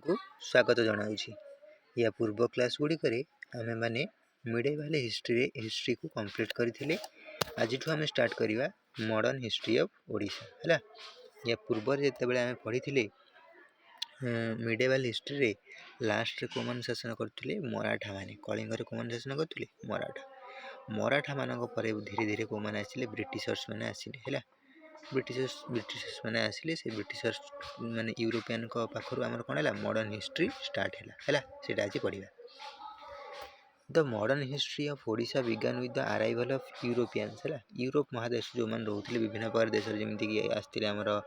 को स्वागत जनाऊँछि। या पूर्व क्लास गुड़िक आमे माने मिडिएवल हिस्ट्री को कंप्लीट करथिले। आज आम स्टार्ट करवा मॉडर्न हिस्ट्री ऑफ ओडिशा है। या पूर्व जिते आम पढ़ी मिडिएवल हिस्ट्री रे लास्ट को मन शासन करते मराठा माने। कलिंगर को मन शासन करते मराठा मान धीरे धीरे को मैंने आसिले ब्रिटिशर्स मैंने आसिले है। ब्रिटिशर्स मैंने आसिले से ब्रिटिशर्स माने यूरोपियन को पाखरु आमर कौन है मॉडर्न हिस्ट्री स्टार्ट है सेटा आज पढ़ा। The modern history of Odisha began with the arrival of Europeans है। यूरोप महादेश जो मैंने रोते विभिन्न प्रकार देश जमीक आसते आमर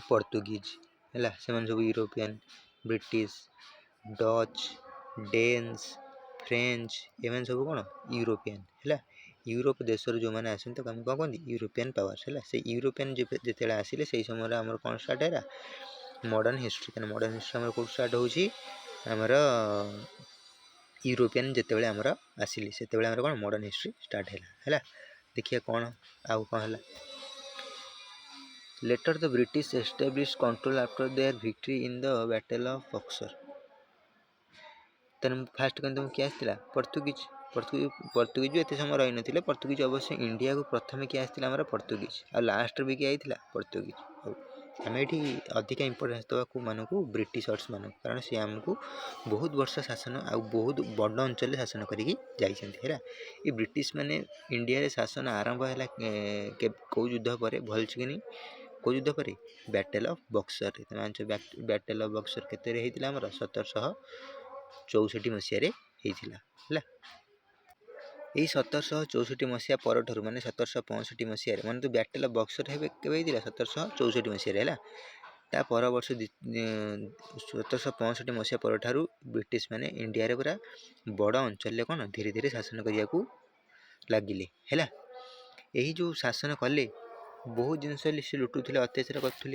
पोर्तुगीज है से सब European British Dutch Danes French एवं सब कौन यूरोपियन है। यूरोप देश जो मैंने आसते कौन कहते यूरोपियन पावर्स है। से यूरोपियन जिते आसिले से समय आम कौन स्टार्ट है मॉडर्न हिस्ट्री। मॉडर्न हिस्ट्री आम कौट स्टार्ट होमर यूरोपियन जिते आमर आसिले से आम कौन मॉडर्न हिस्ट्री स्टार्ट है। देखिए कौन आउ कौन है। Later the British establish control after their victory in the battle of Buxar. Then first कहते किए आसला पोर्तुगीज। पोर्तुगीज भी एत समय रही ना। पोर्तुगीज अवश्य इंडिया को प्रथम किए आसला आमर पोर्तुगीज आ लास्ट भी किए आइला पोर्तुगीज। आम ये अधिका इंपोर्टेंस देवा मानक ब्रिटिशर्स मान कारण सी आमको बहुत वर्ष शासन आ बहुत बड़ अंचल शासन करके है। ये ब्रिटिश माने इंडिया रे शासन आरंभ है कौ युद्ध पर भल कि नहीं कौ युद्ध पर battle of Buxar. Battle of Buxar केते होता आमर 1764 मसीह है। यही 1764 मसीहा पर माने 1765 मसीह मन तो बैटल ऑफ बक्सर है 1764 मसीह है। ता पर वर्ष 1765 मसीहा पर ब्रिटिश माने इंडिया रे पूरा बड़ अंचल कौन धीरे धीरे शासन करने को लगिले है। यही जो शासन कले बहुत जिनस से लुटुले अत्याचार करते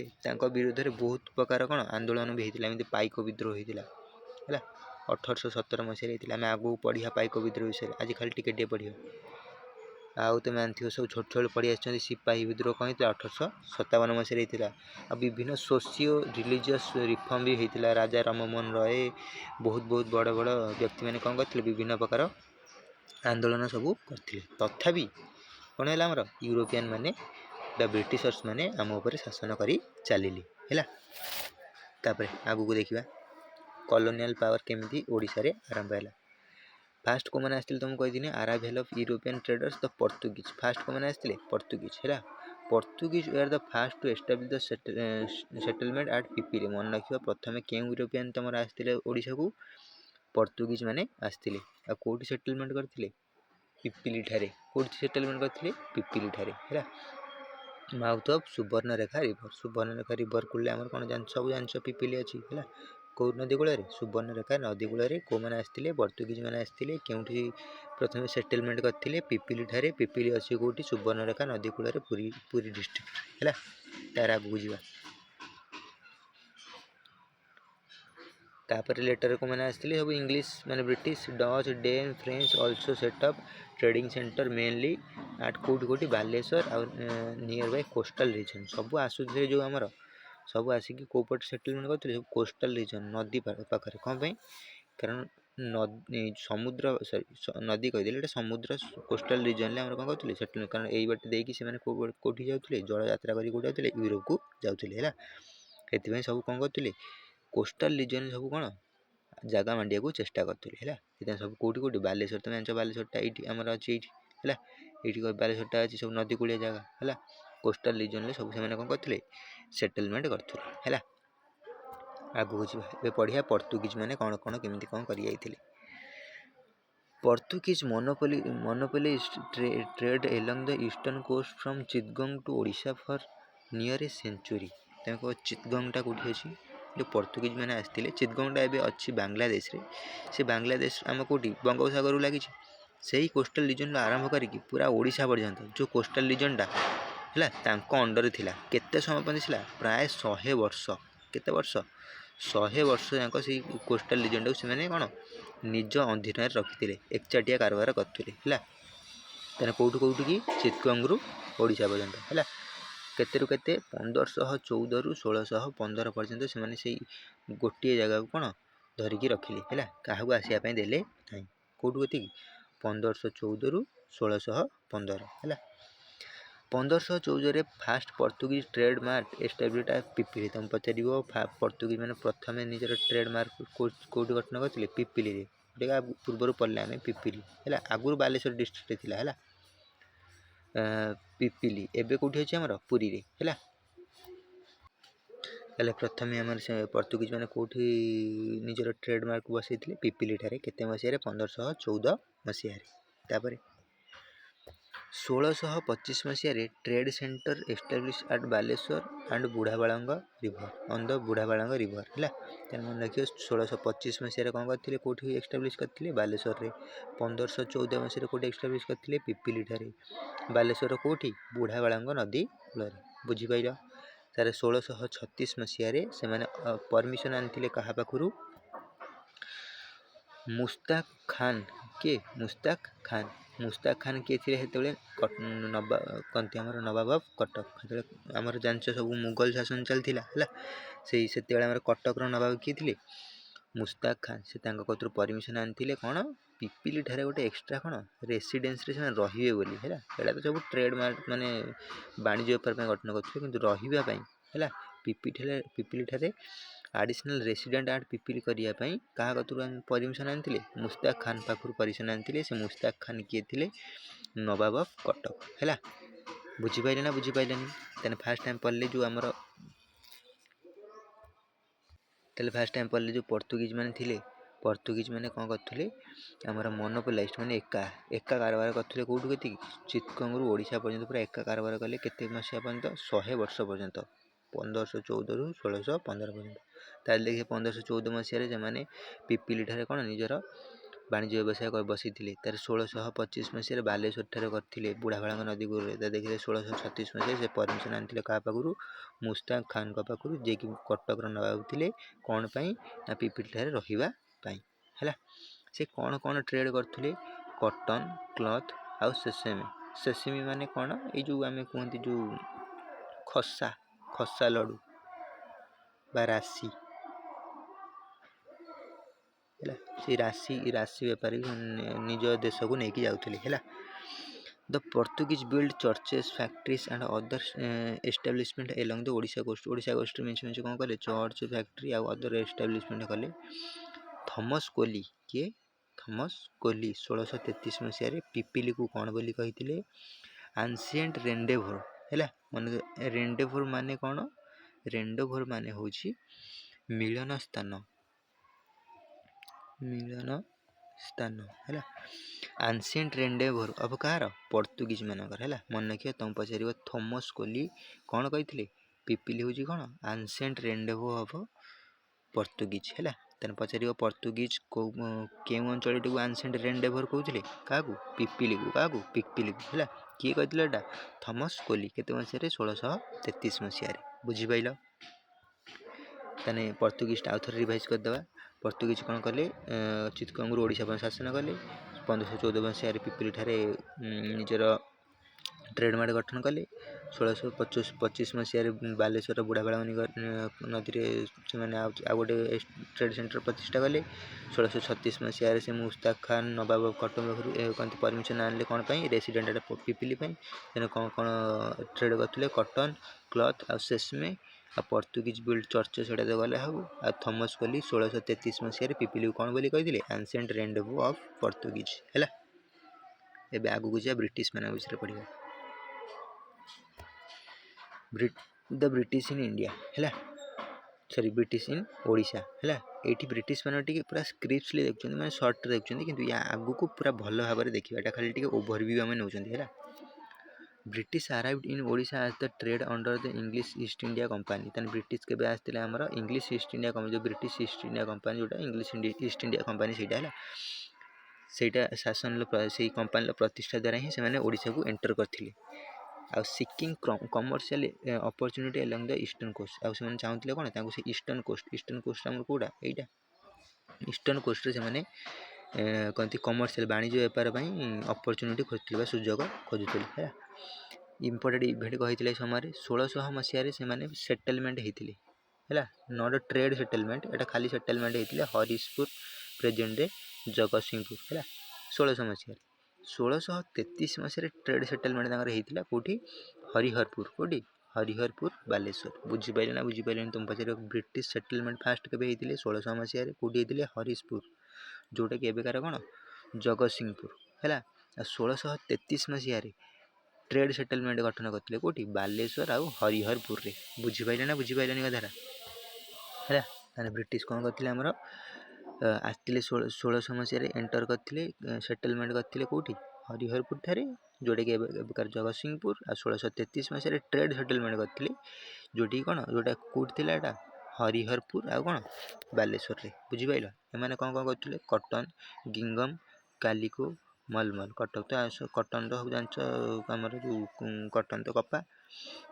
विरोध में बहुत प्रकार कौन आंदोलन भी होता है। पाइक विद्रोह होता है 1817 मसीह आम आगू पढ़िया पाइक विद्रोह विषय आज खाली टिके पढ़िया। आउ तुम जानते सब छोट छोट पढ़ी आस सिपाही विद्रोह कौन होता 1857 मसीह होता। आ विभिन्न सोशियो रिलीजियस रिफॉर्म भी होता। राजा राममोहन रॉय बहुत बहुत बड़ बड़ व्यक्ति मैंने कौन करते विभिन्न प्रकार आंदोलन सब करते। तथापि कौन है आमर यूरोपियन माने ब्रिटिशर्स माने आम उपर शासन कर चलिले है। आगू को देखा कॉलोनियल पावर केमी ओडिशा रे आरंभ है। फास्ट को मैंने आसते तुमको कही arrival of European traders the Portuguese. First को मैंने आसते पोर्तुगीज है। Portuguese were the first to establish the settlement at Pipili. मन रखा प्रथम क्यों यूरोपियन तुम आसते ओडिशा को पोर्तुगीज माने आसते कौटी सेटलमेंट करते पिपिली ठारे। कौटी सेटलमेंट करते पिपिली ठारे है। Mouth of Subarnarekha river. Subarnarekha river cool आम कौन सब जान पिपिली अच्छी है कौ नदी कूल सुवर्णरेखा नदी कूल कौ मैंने आसते पोर्तुगीज मैंने आसते क्योंकि प्रथम सेटलमेंट करते पिपिली ठारे। पिपिली अच्छी कौटी सुवर्णरेखा नदी कूल पुरी पुरी डिस्ट्रिक्ट है। तार आगू जा तापर लेटर को मैंने आसते सब इंग्लिश माने British Dutch Dane French also setup trading centre mainly at कौटी कौटी बालेश्वर आ नियर बाय कोस्टल रीजन सब आसुले जो आमर सब आसिक कौपट सेटलमेंट करते सब कोस्टल रीजन नदी पाखे कौन कारण समुद्र सॉरी नदी कहीदे समुद्र कोस्टल रीजन में कौन करते सेटलमेंट कारण यही बाटे देखिए कौटी जाते जल यात्रा करते यूरोप को जाते है। से सब कौन करते कोस्टल रीजन सब कौन जगह मांडिया को चेष्टा करते है। सब कौटी कौटी बालेश्वर तुम जान बालेश्वरटा ये आमर अच्छी है ये बालेश्वरटा अच्छी सब नदी कूलिया जगह है। कोस्टल रीजन में सब से कौन करते सेटलमेंट करते है। आगू जा पढ़िया पोर्तुगीज मैंने कौन कौन केमी कौन कर Portuguese monopoly trade along the eastern coast from Chittagong to Odisha for near a century. चिटगोंगटा कौटी अच्छी जो पोर्तुगीज मैंने आसते चिटगोंगटा एवं अच्छी बांग्लादेश रे। से बांग्लादेश आम कौटी बंगोपसागर लगी से ही कोस्टल रीजन आरंभ करके पूरा ओडिशा पर्यंत जो कोस्टल रीजनटा है अंडर थिला केते समय पहुँचला प्राय 100 वर्ष केते वर्ष 100 वर्ष जाक से कोस्टल रीजन टाक से कौन निज अधीन रखी एकचाटिया कारबार करते है। कौटू कौटू कि चिटगोंग रु ओडिशा पर्यंत है केते 1514 रु 1615 पर्यंत से ଗୋଟିଏ ଜାଗାକୁ କ'ଣ ଧରିକି ରଖିଲେ ହେଲା, କାହାକୁ ଆସିବା ପାଇଁ ଦେଲେ ନାହିଁ। କେଉଁଠୁ ଏତିକି 1514ରୁ 1615 ହେଲା। 1514ରେ first Portuguese trade mark establish at Pipili. ତୁମେ ପଚାରିବ ପର୍ତ୍ତୁଗୀଜ ମାନେ ପ୍ରଥମେ ନିଜର ଟ୍ରେଡ୍ ମାର୍କ କେଉଁଠି ଗଠନ କରିଥିଲେ? ପିପିଲିରେ। ଯେଉଁଟା ପୂର୍ବରୁ ପଢ଼ିଲେ ଆମେ ପିପିଲି ହେଲା, ଆଗରୁ ବାଲେଶ୍ୱର ଡିଷ୍ଟ୍ରିକ୍ଟରେ ଥିଲା ହେଲା। ପିପିଲି ଏବେ କେଉଁଠି ଅଛି ଆମର? ପୁରୀରେ ହେଲା। ହେଲେ ପ୍ରଥମେ ଆମର ସେ ପର୍ତ୍ତୁଗୀଜ ମାନେ କେଉଁଠି ନିଜର ଟ୍ରେଡ୍ ମାର୍କ ବସାଇଥିଲେ? ପିପିଲି ଠାରେ। କେତେ ମସିହାରେ? 1514 ମସିହାରେ। ତାପରେ 1625 ମସିହାରେ trade centre establish at Baleshwar and Budhabalang river on the Budhabalang river ହେଲା। ତାହେଲେ ମନେ ରଖିବ 1625 ମସିହାରେ କ'ଣ କରିଥିଲେ? କେଉଁଠି ଏଷ୍ଟାବ୍ଲିଶ୍ କରିଥିଲେ? ବାଲେଶ୍ୱରରେ। 1514 ମସିହାରେ କେଉଁଠି ଏଷ୍ଟାବ୍ଲିଶ୍ କରିଥିଲେ? ପିପିଲି ଠାରେ। ବାଲେଶ୍ୱର କେଉଁଠି? ବୁଢ଼ାବାଳଙ୍ଗ ନଦୀ କୂଳରେ। ବୁଝିପାରିଲ? ତାର 1636 ମସିହାରେ ସେମାନେ ପରମିଶନ ଆଣିଥିଲେ କାହା ପାଖରୁ? ମୁସ୍ତାକ ଖାନ। କିଏ? ମୁସ୍ତାକ ଖାନ। ମୁସ୍ତାକ ଖାନ କିଏ ଥିଲେ ସେତେବେଳେ? ଆମର ନବାବ ଅଫ୍ କଟକ। ସେତେବେଳେ ଆମର ଜାଣିଛ ସବୁ ମୁଗଲ ଶାସନ ଚାଲିଥିଲା ହେଲା, ସେତେବେଳେ ଆମର କଟକର ନବାବ କିଏ ଥିଲେ? ମୁସ୍ତାକ ଖାନ। ସେ ତାଙ୍କ କତରୁ ପରମିଶନ ଆଣିଥିଲେ କ'ଣ? ପିପିଲି ଠାରେ ଗୋଟେ ଏକ୍ସଟ୍ରା କ'ଣ ରେସିଡେନ୍ସରେ ସେମାନେ ରହିବେ ବୋଲି ହେଲା। ଏଇଟା ତ ସବୁ ଟ୍ରେଡ୍ ମାର୍କ ମାନେ ବାଣିଜ୍ୟ ବେପାର ପାଇଁ ଗଠନ କରୁଥିଲେ, କିନ୍ତୁ ରହିବା ପାଇଁ ହେଲା ପିପିଲି ଠାରେ ଆଡ଼ିସନାଲ୍ ରେସିଡେଣ୍ଟ ଆଟ୍ ପିପିଲି କରିବା ପାଇଁ କାହା କତରୁ ପରମିଶନ ଆଣିଥିଲେ? ମୁସ୍ତାକ ଖାନ ପାଖରୁ ପରମିଶନ ଆଣିଥିଲେ। ସେ ମୁସ୍ତାକ ଖାନ କିଏ ଥିଲେ? ନବାବ ଅଫ୍ କଟକ ହେଲା। ବୁଝିପାରିଲେ ନା ବୁଝିପାରିଲେନି? ତାହେଲେ ଫାର୍ଷ୍ଟ ଟାଇମ୍ ପଢ଼ିଲେ ଯେଉଁ ପର୍ତ୍ତୁଗୀଜ ମାନେ ଥିଲେ, ପର୍ତ୍ତୁଗୀଜ ମାନେ କ'ଣ କରୁଥିଲେ? ଆମର ମୋନୋପୋଲାଇଜ୍ ମାନେ ଏକା କାରବାର କରୁଥିଲେ। କେଉଁଠୁ କେତିକି? ଚିତ୍ତଗଙ୍ଗରୁ ଓଡ଼ିଶା ପର୍ଯ୍ୟନ୍ତ ପୁରା ଏକା କାରବାର କଲେ। କେତେ ମସିହା ପର୍ଯ୍ୟନ୍ତ? 100 ବର୍ଷ ପର୍ଯ୍ୟନ୍ତ। 1514ରୁ 1615 ପର୍ଯ୍ୟନ୍ତ। ତାହେଲେ ଦେଖିବେ 1514 ମସିହାରେ ସେମାନେ ପିପିଲି ଠାରେ କ'ଣ ନିଜର ବାଣିଜ୍ୟ ବ୍ୟବସାୟ ବସିଥିଲେ। ତାର 1625 ମସିହାରେ ବାଲେଶ୍ୱର ଠାରେ କରିଥିଲେ ବୁଢ଼ାବାଳଙ୍ଗ ନଦୀ କୂଳରେ। ତା ଦେଖିଲେ 1636 ମସିହାରେ ସେ ପରମିଶନ ଆଣିଥିଲେ କାହା ପାଖରୁ? ମୁସ୍ତାକ ଖାନଙ୍କ ପାଖରୁ, ଯିଏକି କଟକର ନବାବ ଥିଲେ। କ'ଣ ପାଇଁ? ନା ପିପିଲି ଠାରେ ରହିବା ପାଇଁ ହେଲା। ସେ କ'ଣ ଟ୍ରେଡ୍ କରୁଥିଲେ? କଟନ୍, କ୍ଲଥ୍ ଆଉ ସେସମି ମାନେ କ'ଣ? ଏଇ ଯେଉଁ ଆମେ କୁହନ୍ତି ଯେଉଁ ଖସା ଲଡ଼ୁ ବା ରାଶି ହେଲା, ସେଇ ରାଶି ବେପାରୀ ନିଜ ଦେଶକୁ ନେଇକି ଯାଉଥିଲେ ହେଲା। The Portuguese build churches, factories and other establishment along the Odisha କୋଷ୍ଟରେ ମିଶି କ'ଣ କଲେ? ଚର୍ଚ୍ଚ, ଫ୍ୟାକ୍ଟ୍ରି ଆଉ ଅଦର ଏଷ୍ଟାବ୍ଲିଶମେଣ୍ଟ କଲେ। Thomas Colley. କିଏ? ଥମସ୍ କୋଲି 1633 ମସିହାରେ ପିପିଲିକୁ କ'ଣ ବୋଲି କହିଥିଲେ? ଆନ୍ସିଏଣ୍ଟ ରେଣ୍ଡେଭର ହେଲା। ରେଣ୍ଡେଭର ମାନେ କ'ଣ? ରେଣ୍ଡେଭର ମାନେ ହେଉଛି ମିଳନ ସ୍ଥାନ ହେଲା। ଆନ୍ସିଏଣ୍ଟ ରେଣ୍ଡେଭର ଅଫ୍ କାହାର? ପର୍ତ୍ତୁଗୀଜ ମାନଙ୍କର ହେଲା। ମନେ ରଖିବ, ତୁମେ ପଚାରିବ ଥମସ୍ କୋଲି କ'ଣ କହିଥିଲେ? ପିପିଲି ହେଉଛି କ'ଣ? ଆନ୍ସିଏଣ୍ଟ ରେଣ୍ଡେଭର ଅଫ୍ ପର୍ତ୍ତୁଗୀଜ ହେଲା। ତେଣୁ ପଚାରିବ ପର୍ତ୍ତୁଗୀଜ କେଉଁ ଅଞ୍ଚଳଟିକୁ ଆନ୍ସିଏଣ୍ଟ ରେଣ୍ଡେଭର କହୁଥିଲେ? କାହାକୁ? ପିପିଲିକୁ। କାହାକୁ? ପିପିଲିକୁ ହେଲା। କିଏ କହିଥିଲେ ଏଇଟା? ଥମସ୍ କୋଲି। କେତେ ମସିହାରେ? 1633 ମସିହାରେ। ବୁଝିପାରିଲ? ତାହେଲେ ପର୍ତ୍ତୁଗୀଜଟା ଆଉ ଥରେ ରିଭାଇଜ୍ କରିଦେବା। ପର୍ତ୍ତୁଗୀଜ କ'ଣ କଲେ? ଚିତ୍ତଗଙ୍ଗରୁ ଓଡ଼ିଶା ପାଇଁ ଶାସନ କଲେ। 1514 ମସିହାରେ ପିପିଲି ଠାରେ ନିଜର ଟ୍ରେଡ୍ ମାର୍କ ଗଠନ କଲେ। 1625 ମସିହାରେ ବାଲେଶ୍ୱର ବୁଢ଼ାବାଳଙ୍ଗ ନଦୀରେ ସେମାନେ ଆଉ ଗୋଟେ ଟ୍ରେଡ୍ ସେଣ୍ଟର ପ୍ରତିଷ୍ଠା କଲେ। 1636 ମସିହାରେ ସେ ମୁସ୍ତାକ ଖାନ ନବାବ କଟକ ପାଖରୁ ପରମିଶନ ଆଣିଲେ କ'ଣ ପାଇଁ? ରେସିଡେଣ୍ଟ ପିପିଲି ପାଇଁ। ତେଣୁ କ'ଣ ଟ୍ରେଡ୍ କରିଥିଲେ? କଟନ୍, କ୍ଲଥ୍ ଆଉ ସେସମେ। ଆଉ ପର୍ତ୍ତୁଗୀଜ ବିଲ୍ଡ ଚର୍ଚ୍ଚ ସେଇଟା ତ ଗଲେ ହବ। ଆଉ ଥମସ୍ କୋଲି 1633 ମସିହାରେ ପିପିଲିକୁ କ'ଣ ବୋଲି କହିଥିଲେ? ଆନ୍ସିଏଣ୍ଟ ରେଣ୍ଡେଭୁ ଅଫ୍ ପର୍ତ୍ତୁଗୀଜ ହେଲା। ଏବେ ଆଗକୁ ଯିବା ବ୍ରିଟିଶ ମାନଙ୍କ ବିଷୟରେ ପଢ଼ିବା। ଦ ବ୍ରିଟିଶ ଇନ୍ ଇଣ୍ଡିଆ ହେଲା, ବ୍ରିଟିଶ ଇନ୍ ଓଡ଼ିଶା ହେଲା। ଏଇଠି ବ୍ରିଟିଶ ମାନେ ଟିକେ ପୁରା ସ୍କ୍ରିପ୍ଟଲି ଦେଖୁଛନ୍ତି, ମାନେ ସର୍ଟରେ ଦେଖୁଛନ୍ତି, କିନ୍ତୁ ୟା ଆଗକୁ ପୁରା ଭଲ ଭାବରେ ଦେଖିବା। ଏଇଟା ଖାଲି ଟିକେ ଓଭରଭ୍ୟୁ ଆମେ ନେଉଛନ୍ତି ହେଲା। British arrived in Odisha as the trade under the English East India company. ତାହେଲେ ବ୍ରିଟିଶ କେବେ ଆସିଥିଲେ? ଆମର ଇଂଲିଶ ଇଷ୍ଟ ଇଣ୍ଡିଆ କମ୍ପାନୀ, ଯେଉଁ ବ୍ରିଟିଶ ଇଷ୍ଟ ଇଣ୍ଡିଆ କମ୍ପାନୀ, ଯେଉଁଟା ଇଂଲିଶ ଇଷ୍ଟ ଇଣ୍ଡିଆ କମ୍ପାନୀ ସେଇଟା ହେଲା। ସେଇଟା ସେଇ କମ୍ପାନୀର ପ୍ରତିଷ୍ଠା ଦ୍ୱାରା ହିଁ ସେମାନେ ଓଡ଼ିଶାକୁ ଏଣ୍ଟର କରିଥିଲେ। ଆଉ ସିକିଂ କମର୍ସିଆଲ ଅପରଚ୍ୟୁନିଟି ଏଲଙ୍ଗ ଦ ଇଷ୍ଟର୍ଣ୍ଣ କୋଷ୍ଟ। ଆଉ ସେମାନେ ଚାହୁଁଥିଲେ କ'ଣ? ତାଙ୍କୁ ସେ ଇଷ୍ଟର୍ଣ୍ଣ କୋଷ୍ଟ ଆମର କେଉଁଟା? ଏଇଟା ଇଷ୍ଟର୍ଣ୍ଣ କୋଷ୍ଟରେ ସେମାନେ କହନ୍ତି କମର୍ସିଆଲ ବାଣିଜ୍ୟ ବେପାର ପାଇଁ ଅପରଚ୍ୟୁନିଟି ଖୋଜୁଥିଲେ ବା ସୁଯୋଗ ଖୋଜୁଥିଲେ ହେଲା। ଇମ୍ପୋର୍ଟାଣ୍ଟ ଇଭେଣ୍ଟ କହିଥିଲେ ଏ ସମୟରେ 1600 ମସିହାରେ ସେମାନେ ସେଟଲମେଣ୍ଟ ହେଇଥିଲେ है नट ट्रेड सेटलमेंट एटा खाली सेटलमेंट होता हरिशपुर प्रेजेंट जगतसिंहपुर है 1600 मसीह 1633 मसीह ट्रेड सेटलमेंट होता कौटी हरिहरपुर कौटी हरिहरपुर बालेश्वर बुझीपारे ना बुझीपारे तुम पचार ब्रिटिश सेटलमेंट फास्ट के 1600 मसीह कौटी होते हरिशपुर जोटा कि एबेकार कौन जगतसिंहपुर है 1633 मसीह ट्रेड सेटलमेंट गठन करते कौटी बालेश्वर आउ हरिहरपुर रे बुझीपारे ना बुझीपारे कथाटा है ब्रिटिश कौन करते आमर आसते 1600 मसीह एंटर करते सेटलमेंट करते कौटी हरिहरपुर ठारे जोटा कि एबेकार जगतसिंहपुर आ 1633 मसीह ट्रेड सेटलमेंट करते जोटी कौन जोटा कौटी थी हरिहरपुर आ कौन बालेश्वर रे बुझीपाल एमाने कौन कौन करते कटन गिंगम कालिको मलमल कटक तो कटन तो सब जान आमर जो कटन तो कपा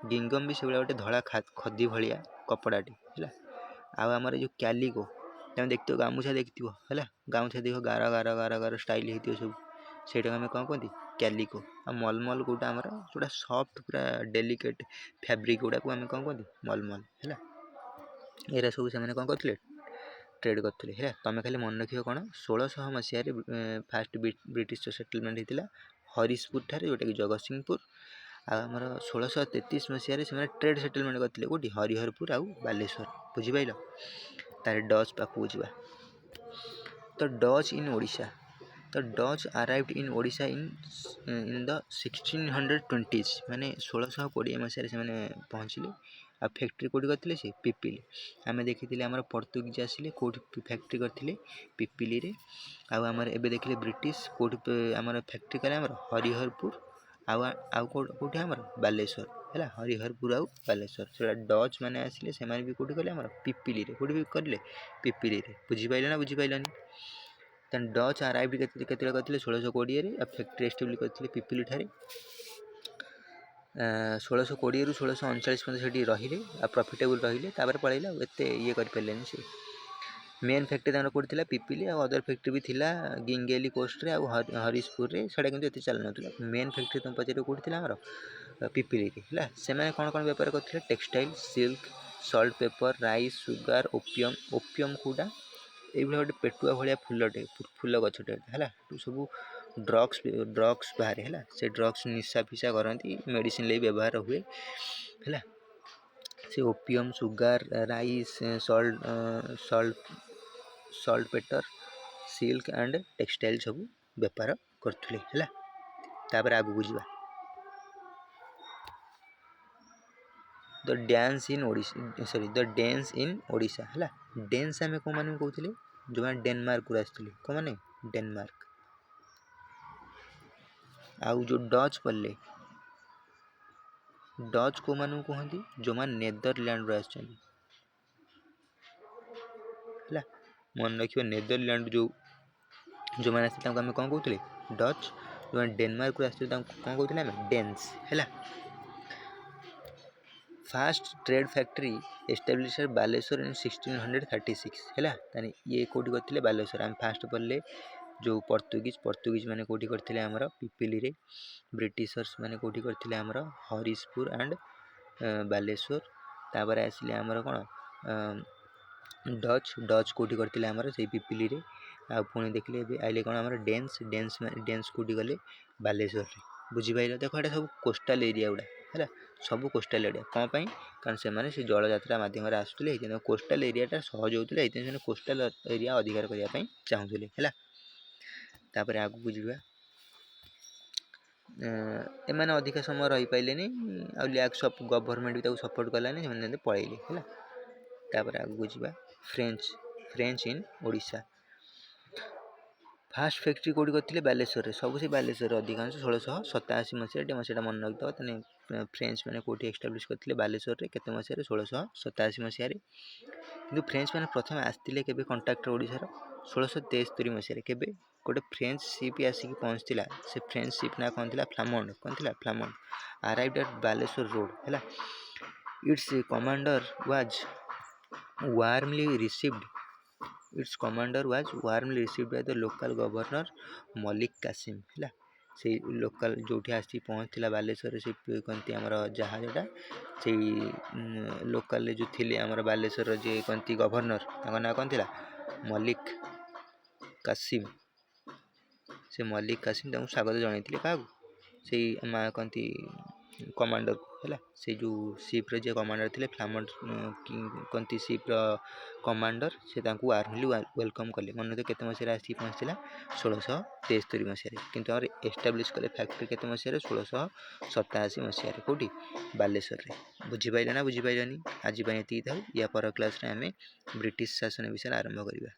गिंगम भी से गोटे धड़ा खदी भाया कपड़ाटे है आमर जो क्यालिको तुम देखते हो गामुछा देखती है गामुछा देख गार गार गार गार स्टाइल होती सब से आम कौन कहती क्यालिको आ मलमल कौटा आमर जोटा सफ्ट पूरा डेलिकेट फैब्रिक गुड़ा को आम कौन कहती मलमल है एरा सब से कौन करते ट्रेड करते है तुम खाली मन रख कौन 1600 मसीह फास्ट ब्रिटिश सेटलमेंट होता हरिशपुर ठारे जोटा कि जगतसिंहपुर आमर 1633 मसीह से ट्रेड सेटलमेंट करते कौटी हरिहरपुर आउ बालेश्वर बुझीपाल तार डच पाखक जा तो डच इन ओडिशा तो Dutch arrived in Odisha in the 1620s माने 1620 मसीह से पहुँचले आ फैक्ट्री कौटी करते से पिपिली आम देखी आम पर्तुगीज आसिले कौटी फैक्ट्री करते पिपिली रे आमर एबे देखिले ब्रिटिश कौटी आमर फैक्ट्री कले आमर हरिहरपुर कौटी आमर बालेश्वर है हरिहरपुर आउ बालेश्वर से डच मैंने आसिले से भी कौटी कले आमर पिपिली रे कौटी कले पिपिली रे बुझीपाल ना बुझीपालानी तेन डच अराइव्ड के 1620 फैक्ट्री एस्टाब्लिश करते पिपिली ठारे 1620 रु 1639 पर्यटन रही प्रॉफिटेबल रही पलैला एत ये करें सी मेन फैक्ट्री कौटी थी पिपिली और अदर फैक्ट्री भी थिला गिंगेली कोस्ट रे हरिशपुर रे साड़ा कि एत चल ना मेन फैक्ट्री तुम पचार कौटी आमर पिपिली है से कौन कौन बेपार करते textile silk salt pepper rice sugar opium कौटा ये गोटे पेटुआ भाया फूलटे फूल गछटे है सब ड्रग्स बाहर है से ड्रग्स निशा फिशा करती मेडिसिन लगे व्यवहार हुए है से opium sugar rice Salt paper silk and textile सब बेपार करते है आगू जा the dance in Odisha sorry the dance इन ओडिशा है डांस आम कौन मान कहते जो मैंने डेनमार्क आसते कौन मैंने डेनमार्क आउ जो डच पड़े डच को मान कहती जो मैंने नेदरलैंड आस मन रख नेदरलैंड जो मैंने आम कौन कहते डच जो मैंने डेनमार्क आसते कौन कहते आम डेन्स है first trade factory establish Baleshwar in 1636 है ये कौटी करते बालेश्वर आम फास्ट पढ़ले जो पर्तुगीज मैंने कौटी करते आमर पिपिली रे ब्रिटिशर्स मैंने कौटी करते आमर हरिशपुर एंड बालेश्वर तापर आसिले आमर कौन डच कौटी करते आमर से पिपिली रे आ पुणी देखिले आइले कौन आमर डेन्स कौटी गले बालेश्वर रे बुझीपाल देख ये सब कोस्टाल एरिया गुड़ा है सब कोस्टाल एरिया कौन पाई कारण से जल यात्रा मध्यम आसुले कोस्टाल एरियाटा सहज होता है कोस्टाल एरिया अधिकार करने चाहूले है तापर आगू जा एमाने अधिका समय रही पाइले लैक्स ऑफ गवर्नमेंट भी सपोर्ट कलानी से पलैले है तापर आगू जा French in Odisha first factory कौटी करते बालेश्वर सब से बालेश्वर अधिकांश 1687 मसीहा से मन रखिद फ्रेंच मैंने कौटी एस्टाब्लिश करते बालेश्वर के मसीह 1687 मसीह कि फ्रेंच मैंने प्रथम आसते के कंट्राक्टर ओडिशार 1673 मसीह के गोटे फ्रेंच शिप आसिक पहुँचला से फ्रेंच शिप ना कौन फ्लामंड अराइव्ड एट बालेश्वर रोड है it's commander was warmly received Its commander was warmly received by the local governor Malik Qasim है ସେଇ ଲୋକାଲ୍ ଯେଉଁଠି ଆସି ପହଞ୍ଚିଥିଲା ବାଲେଶ୍ୱରରେ ସେ କହନ୍ତି ଆମର ଜାହାଜଟା ସେଇ ଲୋକାଲ୍ରେ ଯେଉଁ ଥିଲେ ଆମର ବାଲେଶ୍ୱରର ଯିଏ କହନ୍ତି ଗଭର୍ଣ୍ଣର, ତାଙ୍କ ନାଁ କ'ଣ ଥିଲା? ମଲ୍ଲିକ କାସିମ୍। ସେ ମଲ୍ଲିକ କାସିମ୍ ତାଙ୍କୁ ସ୍ୱାଗତ ଜଣାଇଥିଲେ କାହାକୁ? ସେଇ କହନ୍ତି କମାଣ୍ଡରକୁ ହେଲା। ସେଇ ଯେଉଁ ସିପ୍ର ଯିଏ କମାଣ୍ଡର ଥିଲେ ଫ୍ଲାମଣ୍ଡ କହନ୍ତି ସିପ୍ର କମାଣ୍ଡର, ସେ ତାଙ୍କୁ ୱାର୍ମଲି ୱେଲକମ୍ କଲେ। ମନେ ତ କେତେ ମସିହାରେ ଆସିକି ପହଞ୍ଚିଥିଲା? 1673 ମସିହାରେ। କିନ୍ତୁ ଆମର ଏଷ୍ଟାବ୍ଲିଶ୍ କଲେ ଫ୍ୟାକ୍ଟ୍ରି କେତେ ମସିହାରେ? 1687 ମସିହାରେ। କେଉଁଠି? ବାଲେଶ୍ୱରରେ। ବୁଝିପାରିଲ ନା ବୁଝିପାରିଲନି? ଆଜି ପାଇଁ ଏତିକି ଥାଉ। ୟା ପର କ୍ଲାସ୍ରେ ଆମେ ବ୍ରିଟିଶ ଶାସନ ବିଷୟରେ ଆରମ୍ଭ କରିବା।